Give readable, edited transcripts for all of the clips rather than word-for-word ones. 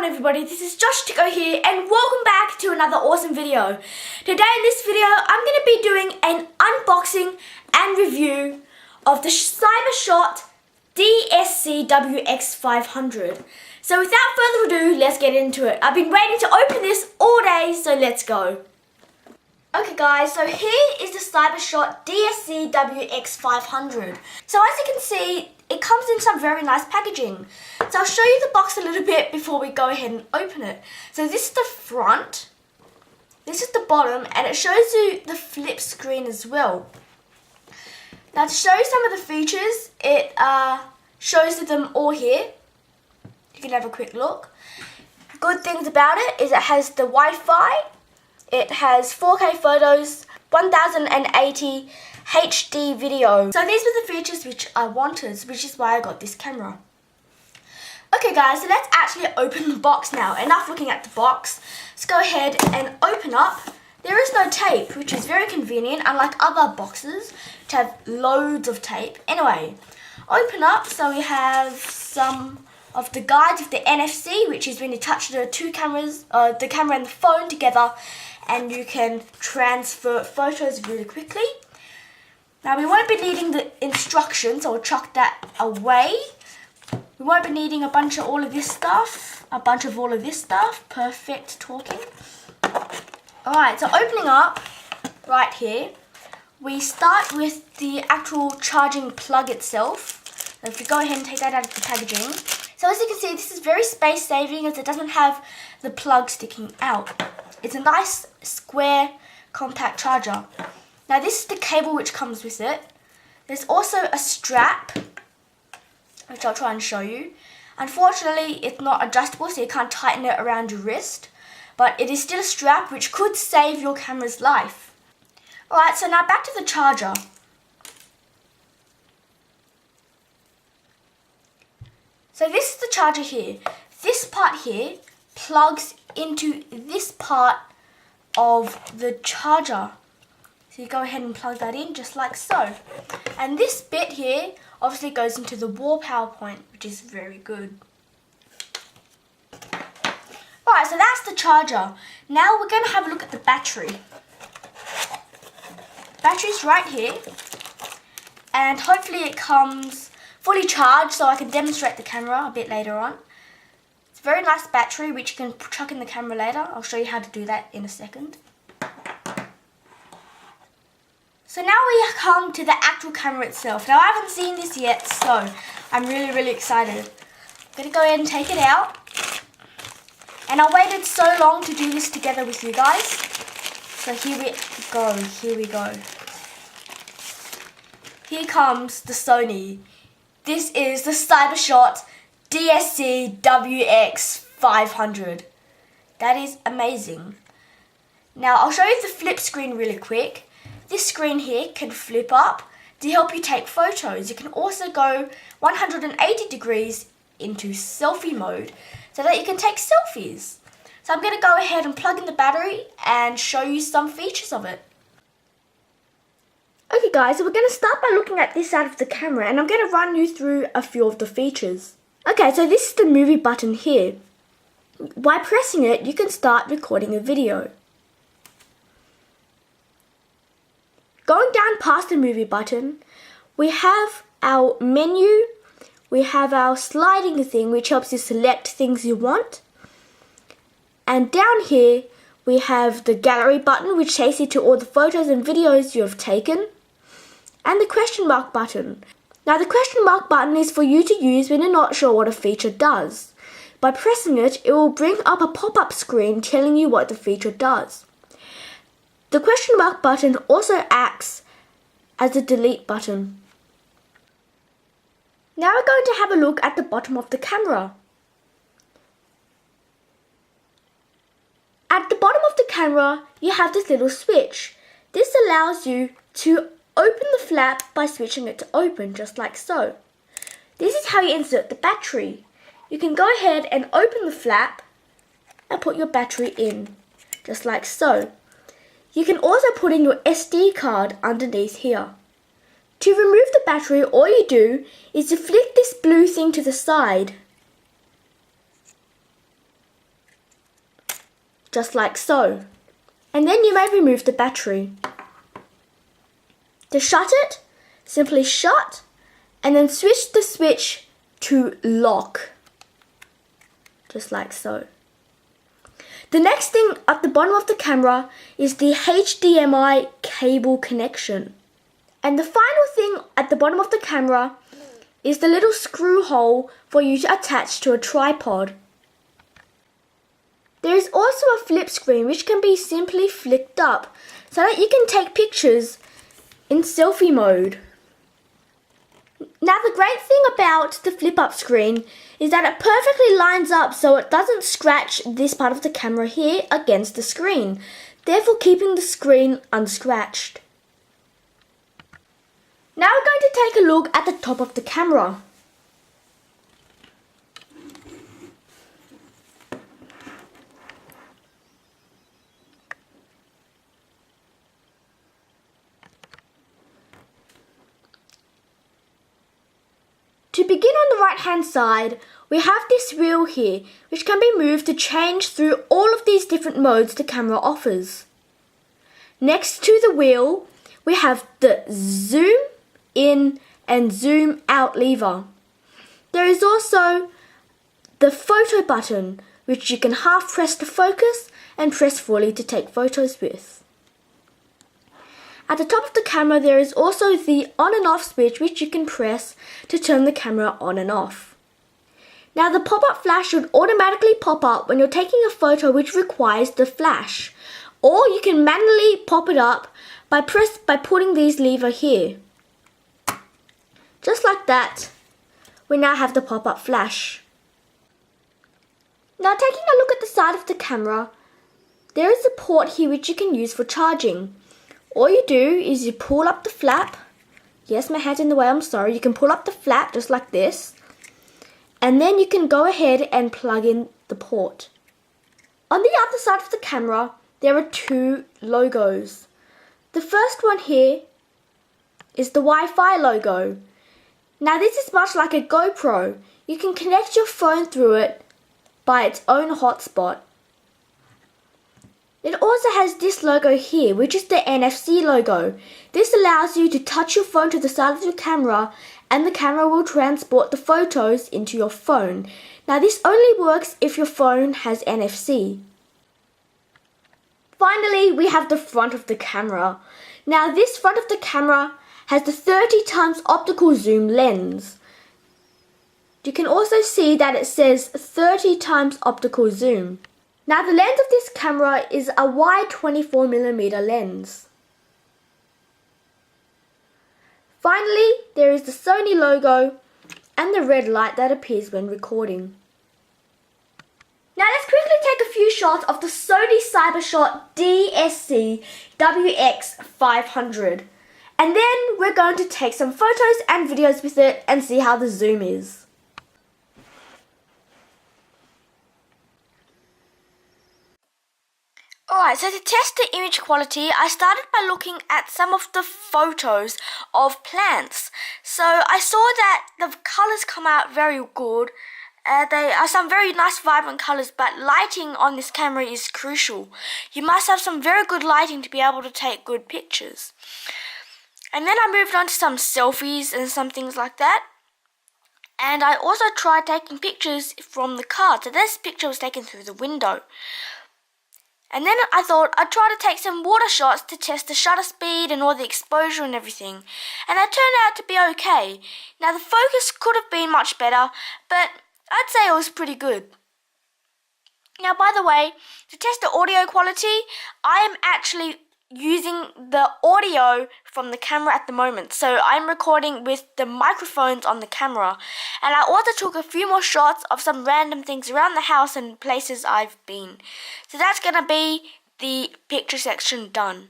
on everybody, this is Josh Tico here and welcome back to another awesome video. Today in this video I'm going to be doing an unboxing and review of the CyberShot DSC WX 500. So without further ado, let's get into it. I've been waiting to open this all day, so let's go. Okay guys, so here is the CyberShot DSC WX 500. So as you can see, it comes in some very nice packaging. So I'll show you the box a little bit before we go ahead and open it. So this is the front, this is the bottom, and it shows you the flip screen as well. Now to show you some of the features, it shows them all here. You can have a quick look. Good things about it is it has the Wi-Fi, it has 4K photos, 1080 HD video. So these were the features which I wanted, which is why I got this camera. Okay guys, so let's actually open the box now. Enough looking at the box. Let's go ahead and open up. There is no tape, which is very convenient, unlike other boxes which have loads of tape. Anyway, open up. So we have some of the guides of the NFC, which is when you touch the two cameras, the camera and the phone together, and you can transfer photos really quickly. Now we won't be needing the instructions, so I'll chuck that away. We won't be needing a bunch of all of this stuff. Perfect talking. Alright, so opening up right here, we start with the actual charging plug itself. So if we go ahead and take that out of the packaging. So as you can see, this is very space saving as it doesn't have the plug sticking out. It's a nice square compact charger. Now this is the cable which comes with it. There's also a strap, which I'll try and show you. Unfortunately, it's not adjustable, so you can't tighten it around your wrist. But it is still a strap which could save your camera's life. Alright, so now back to the charger. So this is the charger here. This part here plugs into this part of the charger. So you go ahead and plug that in just like so. And this bit here obviously goes into the wall power point, which is very good. Alright, so that's the charger. Now we're going to have a look at the battery. Battery's right here. And hopefully it comes fully charged so I can demonstrate the camera a bit later on. It's a very nice battery which you can chuck in the camera later. I'll show you how to do that in a second. So now we come to the actual camera itself. Now I haven't seen this yet, so I'm really excited. I'm going to go ahead and take it out. And I waited so long to do this together with you guys. So here we go. Here comes the Sony. This is the CyberShot DSC WX 500. That is amazing. Now I'll show you the flip screen really quick. This screen here can flip up to help you take photos. You can also go 180 degrees into selfie mode so that you can take selfies. So I'm going to go ahead and plug in the battery and show you some features of it. Okay guys, so we're going to start by looking at this out of the camera and I'm going to run you through a few of the features. Okay, so this is the movie button here. By pressing it, you can start recording a video. Going down past the movie button, we have our menu, we have our sliding thing which helps you select things you want. And down here, we have the gallery button which takes you to all the photos and videos you have taken. And the question mark button. Now the question mark button is for you to use when you're not sure what a feature does. By pressing it, it will bring up a pop-up screen telling you what the feature does. The question mark button also acts as a delete button. Now we're going to have a look at the bottom of the camera. At the bottom of the camera, you have this little switch. This allows you to open the flap by switching it to open, just like so. This is how you insert the battery. You can go ahead and open the flap and put your battery in, just like so. You can also put in your SD card underneath here. To remove the battery, all you do is to flick this blue thing to the side. just like so. And then you may remove the battery. To shut it, simply shut and then switch the switch to lock, just like so. The next thing at the bottom of the camera is the HDMI cable connection. And the final thing at the bottom of the camera is the little screw hole for you to attach to a tripod. There is also a flip screen which can be simply flicked up so that you can take pictures in selfie mode. Now the great thing about the flip up screen is that it perfectly lines up so it doesn't scratch this part of the camera here against the screen, therefore keeping the screen unscratched. Now we're going to take a look at the top of the camera. To begin on the right hand side, we have this wheel here which can be moved to change through all of these different modes the camera offers. Next to the wheel, we have the zoom in and zoom out lever. There is also the photo button which you can half press to focus and press fully to take photos with. At the top of the camera there is also the on and off switch which you can press to turn the camera on and off. Now the pop-up flash should automatically pop up when you're taking a photo which requires the flash, or you can manually pop it up by putting these levers here. Just like that, we now have the pop-up flash. Now taking a look at the side of the camera, there is a port here which you can use for charging. All you do is you pull up the flap. Yes, my hand's in the way, I'm sorry. You can pull up the flap just like this. And then you can go ahead and plug in the port. On the other side of the camera, there are two logos. The first one here is the Wi-Fi logo. Now this is much like a GoPro. You can connect your phone through it by its own hotspot. It also has this logo here, which is the NFC logo. This allows you to touch your phone to the side of your camera and the camera will transport the photos into your phone. Now this only works if your phone has NFC. Finally, we have the front of the camera. Now this front of the camera has the 30 times optical zoom lens. You can also see that it says 30 times optical zoom. Now the lens of this camera is a wide 24mm lens. Finally, there is the Sony logo and the red light that appears when recording. Now let's quickly take a few shots of the Sony CyberShot DSC WX 500. And then we're going to take some photos and videos with it and see how the zoom is. Alright, so to test the image quality, I started by looking at some of the photos of plants. So I saw that the colours come out very good. They are some very nice vibrant colours, but lighting on this camera is crucial. You must have some very good lighting to be able to take good pictures. And then I moved on to some selfies and some things like that. And I also tried taking pictures from the car. So this picture was taken through the window. And then I thought I'd try to take some water shots to test the shutter speed and all the exposure and everything. And they turned out to be okay. Now the focus could have been much better, but I'd say it was pretty good. Now by the way, to test the audio quality, I am actually using the audio from the camera at the moment. So I'm recording with the microphones on the camera. And I also took a few more shots of some random things around the house and places I've been. So that's going to be the picture section done.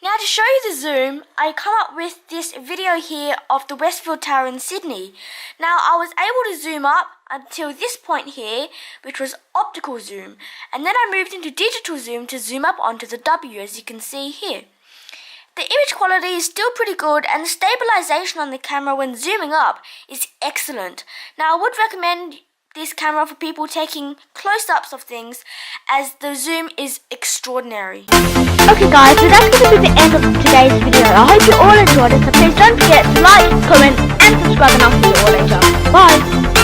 Now to show you the zoom, I come up with this video here of the Westfield Tower in Sydney. Now I was able to zoom up until this point here, which was optical zoom, and then I moved into digital zoom to zoom up onto the W, as you can see here. The image quality is still pretty good, and the stabilization on the camera when zooming up is excellent. Now I would recommend this camera for people taking close-ups of things, as the zoom is extraordinary. Okay guys, so that's going to be the end of today's video. I hope you all enjoyed it, so please don't forget to like, comment and subscribe, and I'll see you all later. Bye!